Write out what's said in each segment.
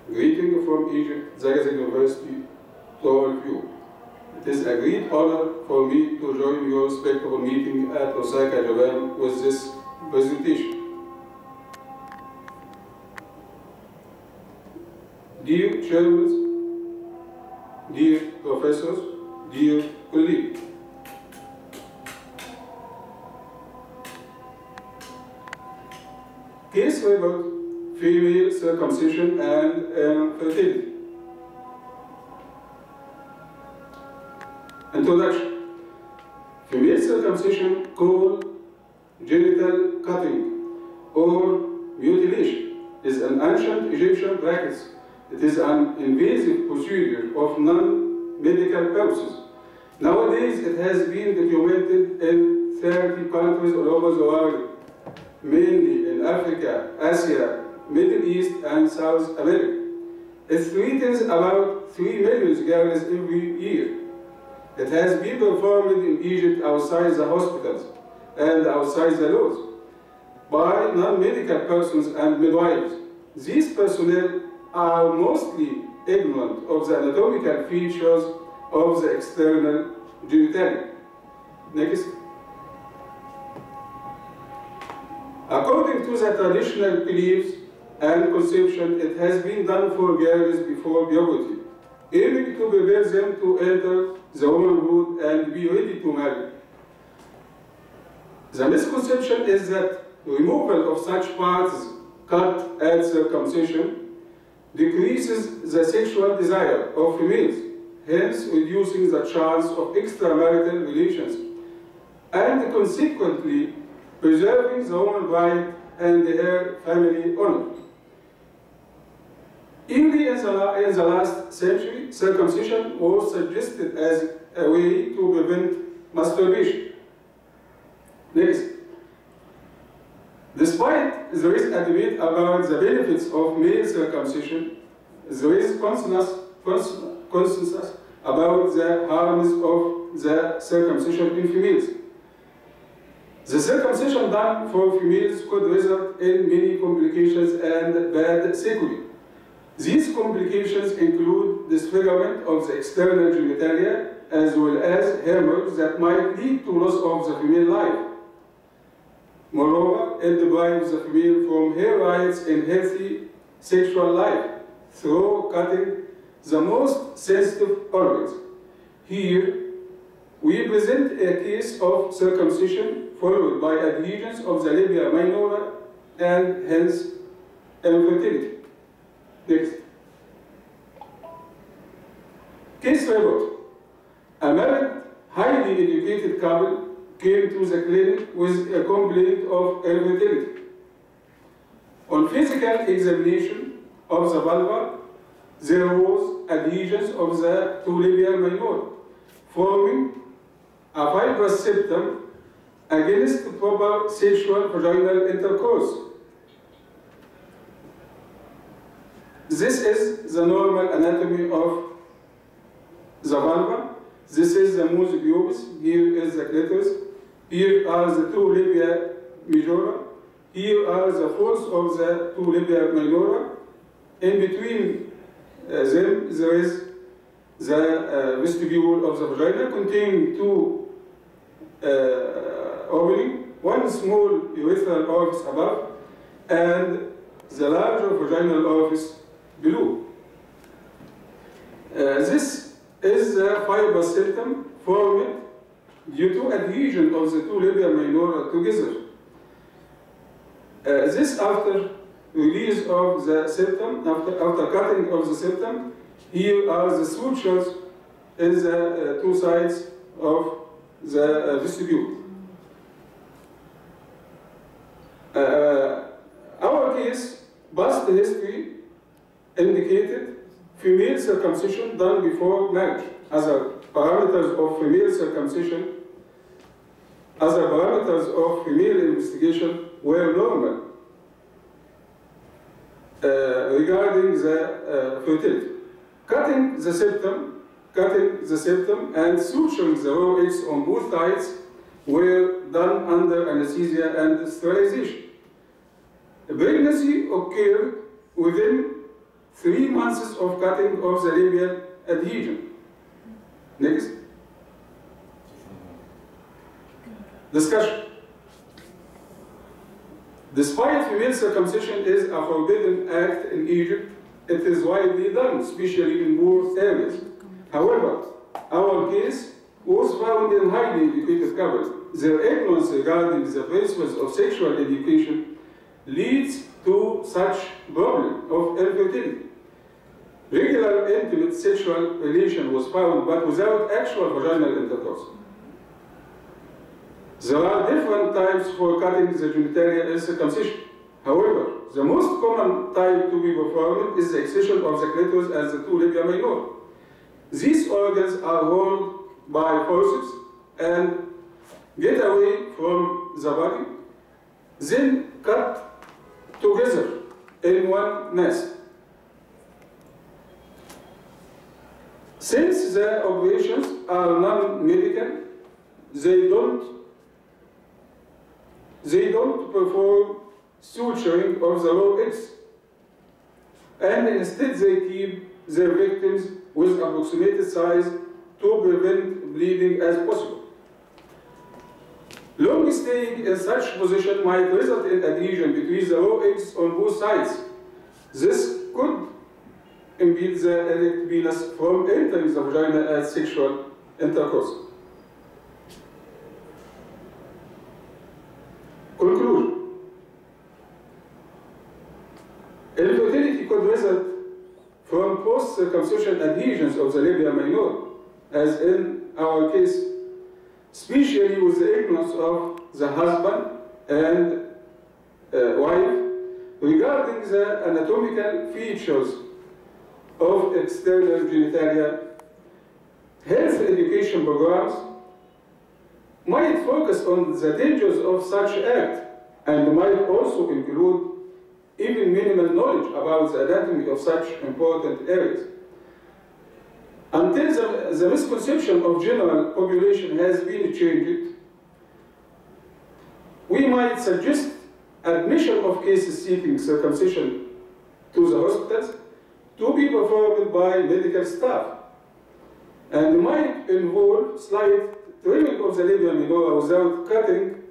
Greeting from Egypt, Zagazig University, to all of you. It is a great honor for me to join your respectable meeting at Osaka, Japan with this presentation. Dear chairmen, dear professors, dear colleagues, case report, female circumcision and infertility. Introduction. Female circumcision, called genital cutting or mutilation, is an ancient Egyptian practice. It is an invasive procedure of non-medical purposes. Nowadays, it has been documented in 30 countries all over the world, mainly in Africa, Asia, Middle East, and South America. It threatens about 3 million girls every year. It has been performed in Egypt outside the hospitals and outside the laws by non-medical persons and midwives. These personnel are mostly ignorant of the anatomical features of the external genitalia. Next. According to the traditional beliefs and conception, it has been done for girls before puberty, aiming to prepare them to enter the womanhood and be ready to marry. The misconception is that removal of such parts cut at circumcision decreases the sexual desire of females, hence reducing the chance of extramarital relations, and consequently preserving the woman bride and her family honor. Early in the last century, circumcision was suggested as a way to prevent masturbation. Next. Despite there is a debate about the benefits of male circumcision, there is consensus about the harms of the circumcision in females. The circumcision done for females could result in many complications and bad sequelae. These complications include disfigurement of the external genitalia as well as hemorrhage that might lead to loss of the female life. Moreover, it deprives the female from her rights in healthy sexual life through cutting the most sensitive organs. Here, we present a case of circumcision followed by adhesions of the labia minora and hence infertility. Next. Case report. A married, highly educated couple came to the clinic with a complaint of infertility. On physical examination of the vulva, there was adhesions of the two labia minora, forming a fibrous septum against proper sexual vaginal intercourse. This is the normal anatomy of the vulva. This is the mus pubis. Here is the clitoris. Here are the two labia majora. Here are the folds of the two labia minora. In between them, there is the vestibule of the vagina containing two openings, one small urethral orifice above and the larger vaginal orifice below. This is the fibrous septum formed due to adhesion of the two labia minora together. This after release of the septum, after cutting of the septum, here are the sutures in the two sides of the vestibule. Our case, past history, indicated female circumcision done before marriage. Other parameters of female circumcision, other parameters of female investigation were normal regarding the fertility. Cutting the septum and suturing the raw eggs on both sides were done under anesthesia and sterilization. Pregnancy occurred within 3 months of cutting of the labial adhesion. Next. Discussion. Despite female circumcision is a forbidden act in Egypt, it is widely done, especially in poor areas. However, our case was found in highly educated couples. Their ignorance regarding the principles of sexual education leads to such problem of infertility. Regular intimate sexual relation was found, but without actual vaginal intercourse. There are different types for cutting the genitalia in circumcision. However, the most common type to be performed is the excision of the clitoris and the two labia minora. These organs are held by forceps and get away from the body, then cut together in one mass. Since the operations are non-medical, they don't perform suturing of the raw eggs, and instead they keep their victims with approximated size to prevent bleeding as possible. Long staying in such position might result in adhesion between the raw eggs on both sides. This could impede the erect penis from entering the vagina as sexual intercourse. Conclusion. Infertility could result from post-circumcision adhesions of the labia minora, as in our case, especially with the ignorance of the husband and wife regarding the anatomical features of external genitalia. Health education programs might focus on the dangers of such act and might also include even minimal knowledge about the anatomy of such important areas. Until the misconception of general population has been changed, we might suggest admission of cases seeking circumcision to the hospitals to be performed by medical staff, and might involve slight trimming of the labia minora without cutting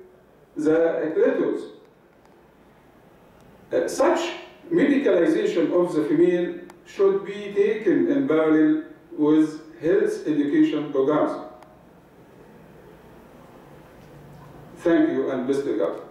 the clitoris. Such medicalization of the female should be taken in parallel with health education programs. Thank you and best regards.